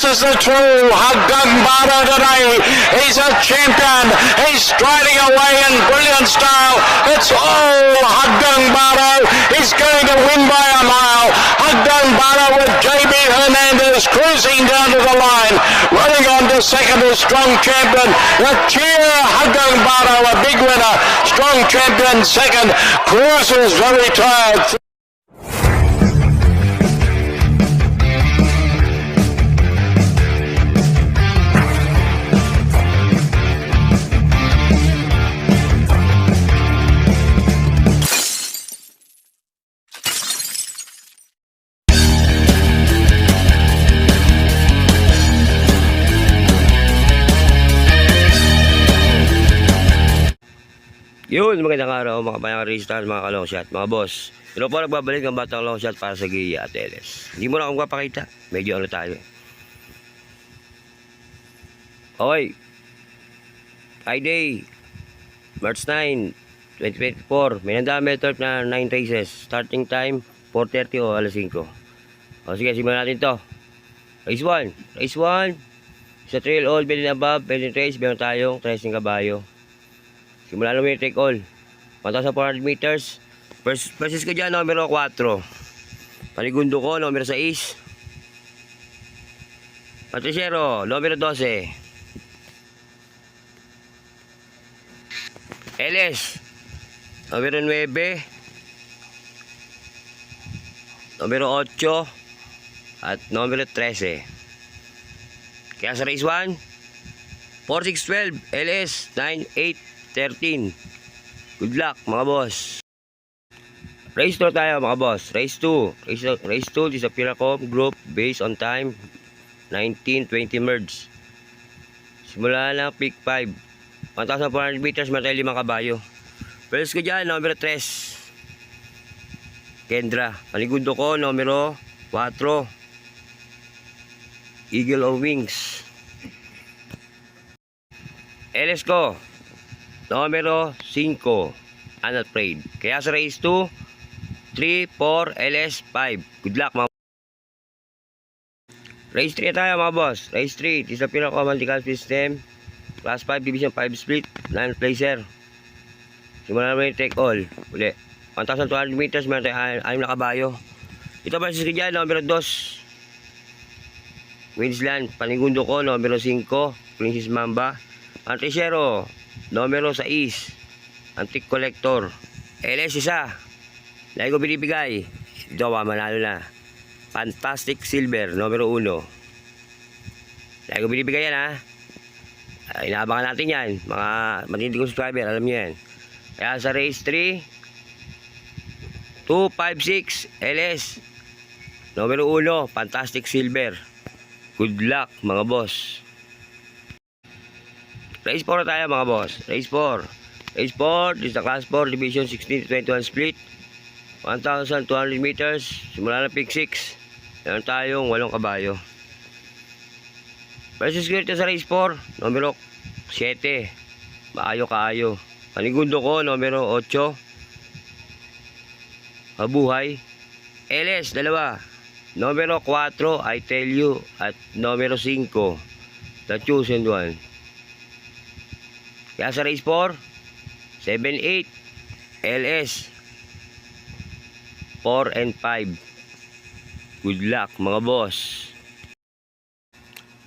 is the true Haggang Bada today. He's a champion. He's striding away in brilliant style. It's all Haggang Bada. He's going to win by a mile. Haggang Bada with JB Hernandez cruising down to the line. Running on to second is Strong Champion. The cheer Haggang Bada, a big winner. Strong Champion second. Cruises very tired. Yun, magandang araw mga kapayang Ristar, mga ka-long shot, mga boss. Ito po nagbabalik ang batang long shot para sa Gia at LS. Hindi mo na akong papakita, medyo ano tayo. Okay, Friday, March 9, 2024. May nandami turf na 9 races. Starting time, 4:30 o alas 5. O sige, simulan natin to. Race 1. Sa trail all, pwede na above, pwede race, meron tayong 13 kabayo. Simula na may take all 1,400 meters. Versus ko dyan, numero 4. Panigundo ko, numero 6. Patriciero, numero 12. LS, numero 9. Numero 8. At numero 13. Kaya sa race 1, 4, 6, 12, LS, 9, 8, 13. Good luck mga boss. Race 2 tayo mga boss. Race 2. Race 2 is a Piracom group based on time 19-20 merge. Simula lang pick 5. 1,400 meters, matay 5 kabayo. First ko dyan, numero 3. Kendra. Panigundo ko, numero 4. Eagle of Wings. LS ko, numero 5, Unafraid. Kaya sa race 2, 3, 4, LS, 5. Good luck mga. Race 3 tayo mga boss. Race 3, this is a Piracom system. Class 5, Division 5 split, 9 placer. Simula naman yung take all. Uli. 1,200 meters, meron tayo 6 na kabayo. Ito ba si Kidyan, numero 2. Queensland, panigundo ko, numero 5, Princess Mamba. Antriciero, numero 6, Antique Collector. LS isa. Lagi ko binibigay. Ito, manalo na. Fantastic Silver, numero 1. Lagi ko binibigay yan, ha. Inaabangan natin yan. Mga matindi kong subscriber, alam nyo yan. Kaya sa race 3, 2, 5, 6, LS, numero 1, Fantastic Silver. Good luck, mga boss. Race 4 tayo mga boss. Race 4. Race 4, this is the class 4, division 16-21 split. 1,200 meters. Simula na pick 6. Meron tayong 8 kabayo. Versus ko sa race 4, numero 7. Maayo-kaayo. Panigundo ko, numero 8. Mabuhay. LS, 2. Numero 4, I tell you. At numero 5, the chosen one. Kaya sa race 4, 7, 8, LS, 4 and 5. Good luck mga boss.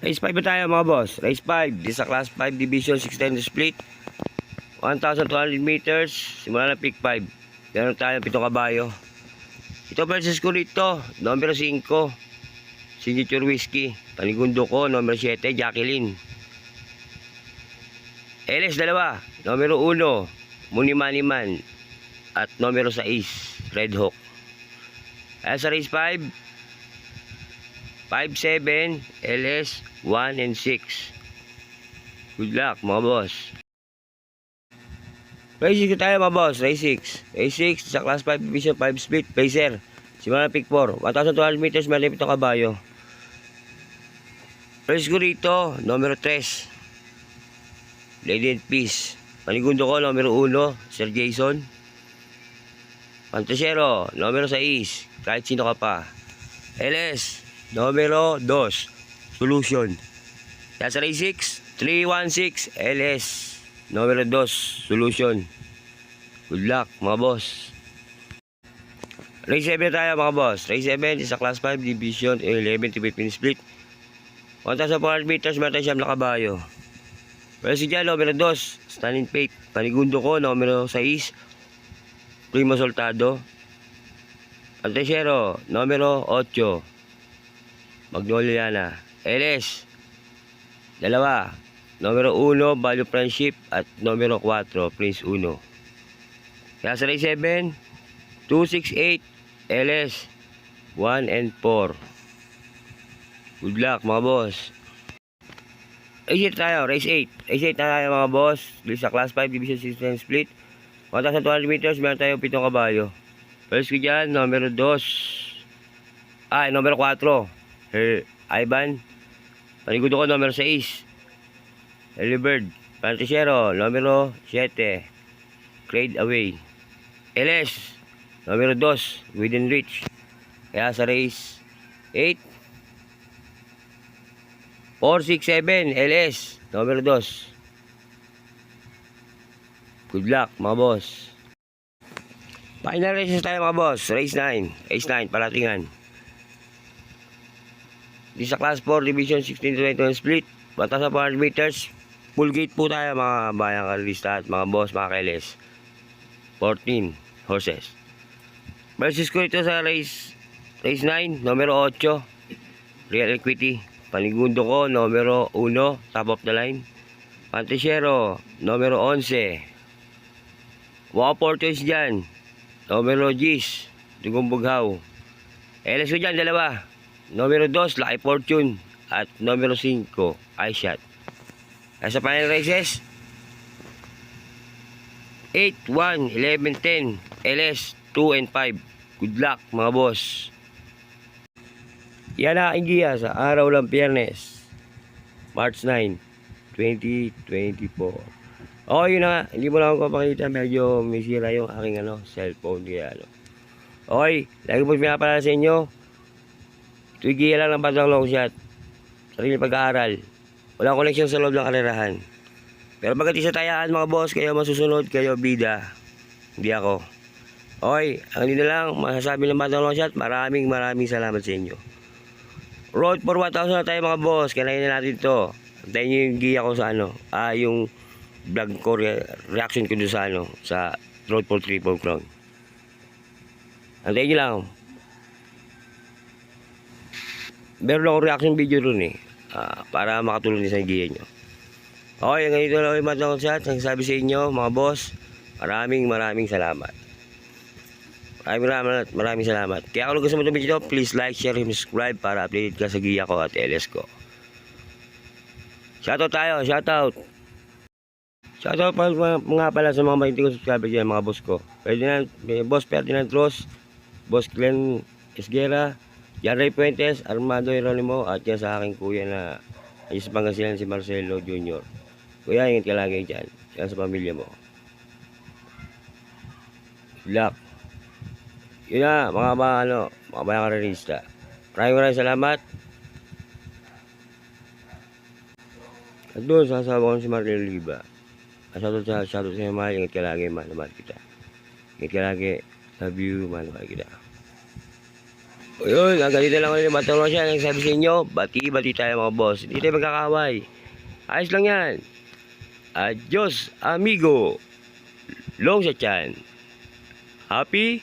Race 5 na tayo mga boss. Race 5, this is a class 5 division 16 split. 1,200 meters. Simula na pick 5. Meron tayo 7 kabayo. Ito versus ko rito, numero 5, Signature Whiskey. Panigundo ko, numero 7, Jacqueline. LS 2, numero 1, Munimaniman. At numero 6, Red Hawk. Kaya sa race 5, 5, 7, LS, 1 and 6. Good luck mga boss. Race 6 tayo mga boss. Race 6. Race 6 sa class 5 division 5 split. Placer. Simula na pick 4. 1,200 meters, may 7 kabayo. Race ko rito, numero 3. Lady and Peace. Panigundo ko, numero 1, Sir Jason. Pantriciero, numero 6. Kahit sino ka pa. LS, numero 2. Solution. Kaya sa race 6, 316 LS. Numero 2, Solution. Good luck mga boss. Race 7 tayo mga boss. Race 7 is a class 5 division 11 to 15 split. 1,400 meters, meron siyam na kabayo. Pero si Jan, numero 2, Stalin Fate. Panigundo ko, numero 6, Primo Soltado. Antesero, numero 8, Magnoliana. LS, dalawa, numero 1, Value Friendship at numero 4, Prince Uno. Kaya sa race 7, 268 LS 1 and 4. Good luck mga boss. Race 8 tayo, race 8. Race 8 na tayo mga boss. Dito sa class 5 division 16 split. 1,200 meters, meron tayo 7 kabayo. First ko dyan, numero 2. Numero 4. Ivan. Panigudo ko, numero 6. Early Bird. Pantisero, numero 7. Trade Away. LS, numero 2. Within Reach. Kaya sa race 8. 467 LS, numero 2. Good luck mga boss. Final races tayo mga boss. Race 9. Race 9, Palatingan. Di sa class 4 division 16 to 21 split. 1,400 meters. Full gate po tayo mga bayang kalista at mga boss, mga keles. 14 horses. Versus ko ito sa race 9, numero 8. Real Equity. Panigundo ko, numero 1, top of the line. Pantisero, numero 11. Wow, 4 choice dyan. Numero 10, Dugong Bughaw. LS ko dyan, dalawa. Numero 2, Lucky Fortune. At numero 5, iShot. Kaya sa final races, 8, 1, 11, 10, LS, 2 and 5. Good luck mga boss. Yan na aking giya sa araw ng Biyernes, March 9, 2024. Yun na nga. Hindi mo lang ako papakita. Medyo misira yung aking cellphone. Kaya Okay. Lagi po pinapalala sa inyo. Ito'y giya lang ng batang long shot. Sarili pag-aaral. Walang connection sa loob ng karerahan. Pero pagkati sa tayaan mga boss, kayo masusunod, kayo bida. Hindi ako. Okay. Ang hindi na lang masasabi ng batang long shot. Maraming salamat sa inyo. Road for 1,000 na tayo mga boss. Kailangan na natin to. Antayin nyo yung giya ko sa yung vlog ko, reaction ko doon sa sa Road for Triple Crown. Antayin nyo lang. Meron akong reaction video doon para makatulong din sa giya nyo. Okay, ganito lang yung matang chat. Ang sabi sa inyo mga boss, maraming salamat. Maraming salamat. Kaya kung gusto mo itong video, please like, share, and subscribe para updated ka sa giya ko at LS ko. Shoutout tayo, shoutout. Shoutout pa mga pala sa mga mahitig ko subscriber dyan, mga boss ko. Boss Ferdinand Ross, Boss Glenn Esguera, Jan Ray Puentes, Armando Heronimo, at yan sa aking kuya na ayos Pangasinan si Marcelo Jr. Kuya, ingat ka lagi dyan. Yan sa pamilya mo. Good luck. Yun na, mga bayang karerista. Maraming salamat. At doon, sasawa ko si Marlene Liba. Shoutout sa iyo, mahal. Ingat ka lagi, mahal kita. Ingat ka lagi. Love you, mahal kita. O yun, hanggang dito lang ulit. Matulong siya. Ang sabi sa inyo, bati tayo mga boss. Hindi tayo magkakaway. Ayos lang yan. Adios, amigo. Long sa tiyan. Happy?